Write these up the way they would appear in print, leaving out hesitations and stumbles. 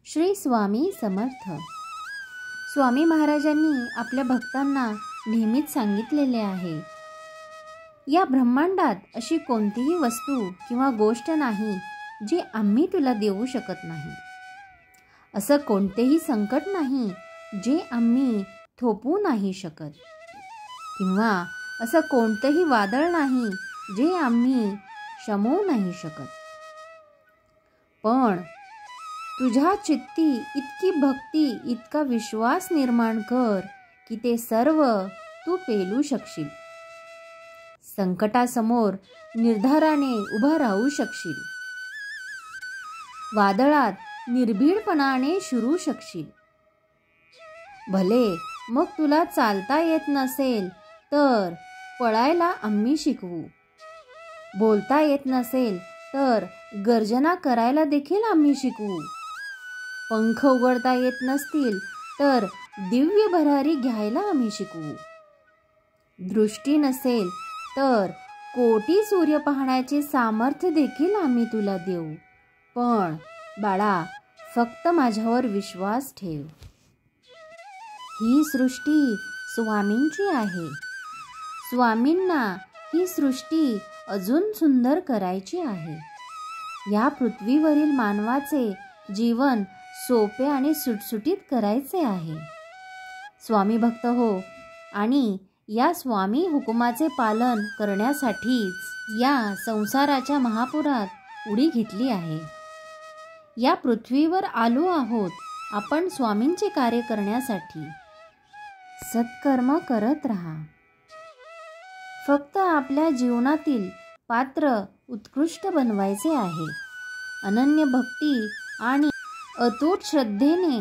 श्री स्वामी समर्थ. स्वामी महाराजांनी आपल्या भक्तांना नेहमीच सांगितलेले आहे, या ब्रह्मांडात अशी कोणतीही वस्तू किंवा गोष्ट नाही जी आम्ही तुला देऊ शकत नाही. असं कोणतेही संकट नाही जे आम्ही थोपवू नाही शकत, किंवा असं कोणतेही वादळ नाही जे आम्ही शमवू नाही शकत. पण तुझ्या चित्ती इतकी भक्ती, इतका विश्वास निर्माण कर की ते सर्व तू पेलू शकशील. संकटासमोर निर्धाराने उभा राहू शकशील. वादळात निर्भीडपणाने शिरू शकशील. भले मग तुला चालता येत नसेल तर पळायला आम्ही शिकवू. बोलता येत नसेल तर गर्जना करायला देखील आम्ही शिकवू. पंख उघडता येत नसतील तर दिव्य भरारी घ्यायला आम्ही शिकवू. दृष्टी नसेल तर कोटी सूर्य पाहण्याचे सामर्थ्य देखील आम्ही तुला देऊ. पण बाळा, फक्त माझ्यावर विश्वास ठेव. ही सृष्टी स्वामींची आहे. स्वामींना ही सृष्टी अजून सुंदर करायची आहे. या पृथ्वीवरील मानवाचे जीवन सोपे आणि सुटसुटीत करायचे आहे. स्वामी भक्त हो, आणि या स्वामी हुकुमाचे पालन करण्यासाठीच या संसाराच्या महापुरात उडी घेतली आहे. या पृथ्वीवर आलो आहोत आपण स्वामींचे कार्य करण्यासाठी. सत्कर्म करत राहा. फक्त आपल्या जीवनातील पात्र उत्कृष्ट बनवायचे आहे. अनन्य भक्ती आणि अतूट श्रद्धेने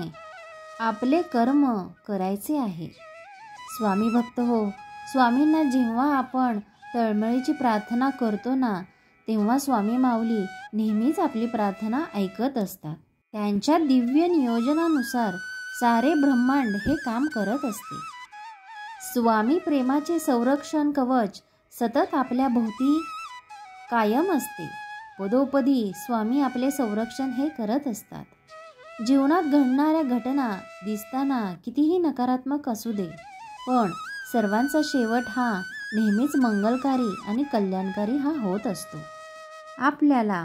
आपले कर्म करायचे आहे. स्वामी भक्त हो, स्वामींना जेव्हा आपण तळमळीची प्रार्थना करतो ना, तेव्हा स्वामी माऊली नेहमीच आपली प्रार्थना ऐकत असतात. त्यांच्या दिव्य नियोजनानुसार सारे ब्रह्मांड हे काम करत असते. स्वामी प्रेमाचे संरक्षण कवच सतत आपल्या भोवती कायम असते. पदोपदी स्वामी आपले संरक्षण हे करत असतात. जीवनात घडणाऱ्या घटना दिसताना कितीही नकारात्मक असू दे, पण सर्वांचा शेवट हा नेहमीच मंगलकारी आणि कल्याणकारी हा होत असतो. आपल्याला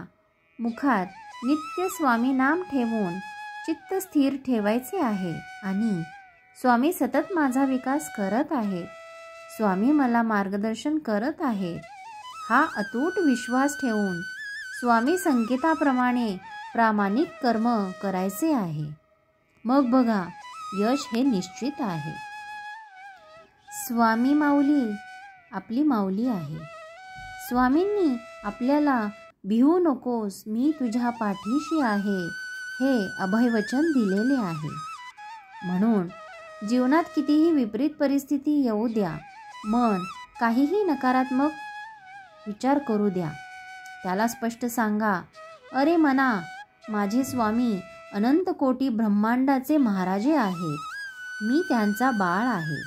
मुखात नित्य स्वामी नाम ठेवून चित्त स्थिर ठेवायचे आहे आणि स्वामी सतत माझा विकास करत आहेत, स्वामी मला मार्गदर्शन करत आहेत, हा अतूट विश्वास ठेवून स्वामी संकेताप्रमाणे प्रामाणिक कर्म करायचे आहे. मग बघा, यश हे निश्चित आहे. स्वामी माऊली आपली माऊली आहे. स्वामींनी आपल्याला भिवू नकोस, मी तुझ्या पाठीशी आहे हे अभयवचन दिलेले आहे. म्हणून जीवनात कितीही विपरीत परिस्थिती येऊ द्या, मन काहीही नकारात्मक विचार करू द्या, त्याला स्पष्ट सांगा, अरे मना, माझे स्वामी अनंत कोटी ब्रह्मांडाचे महाराजे आहेत. मी त्यांचा बाळ आहे.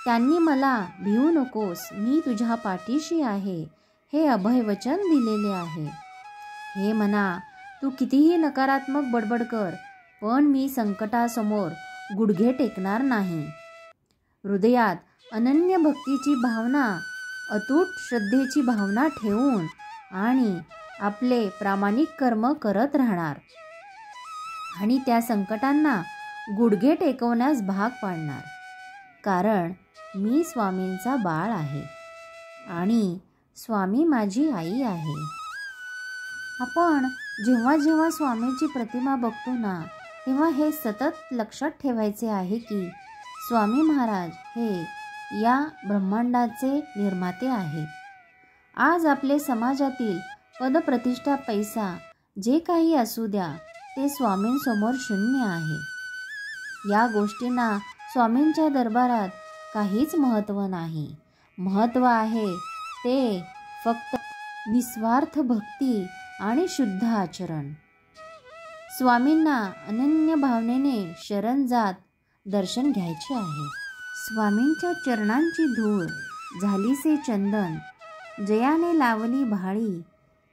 त्यांनी मला भिवू नकोस, मी तुझ्या पाठीशी आहे हे अभयवचन दिलेले आहे. हे मना, तू कितीही नकारात्मक बडबड कर, पण मी संकटासमोर गुडघे टेकणार नाही. हृदयात अनन्य भक्तीची भावना, अतूट श्रद्धेची भावना ठेवून आणि आपले प्रामाणिक कर्म करत राहणार आणि त्या संकटांना गुडघे टेकवण्यास भाग पाडणार. कारण मी स्वामींचा बाळ आहे आणि स्वामी माझी आई आहे. आपण जेव्हा जेव्हा स्वामींची प्रतिमा बघतो ना, तेव्हा हे सतत लक्षात ठेवायचे आहे की स्वामी महाराज हे या ब्रह्मांडाचे निर्माते आहेत. आज आपले समाजातील पदप्रतिष्ठा, पैसा जे काही असू द्या, ते स्वामींसमोर शून्य आहे. या गोष्टींना स्वामींच्या दरबारात काहीच महत्त्व नाही. महत्त्व आहे ते फक्त निस्वार्थ भक्ती आणि शुद्ध आचरण. स्वामींना अनन्य भावनेने शरण जात दर्शन घ्यायचे आहे. स्वामींच्या चरणांची धूळ झालीसे चंदन, जयाने लावली भाळी,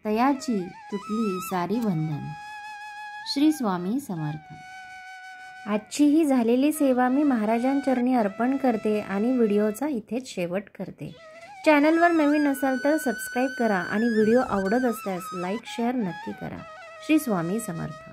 तयाची तुटली सारी बंधन. श्री स्वामी समर्थ. आजची ही झालेली सेवा मी महाराजांचरणी अर्पण करते आणि व्हिडिओचा इथेच शेवट करते. चॅनलवर नवीन असाल तर सबस्क्राईब करा आणि व्हिडिओ आवडत असल्यास लाईक शेअर नक्की करा. श्री स्वामी समर्थ.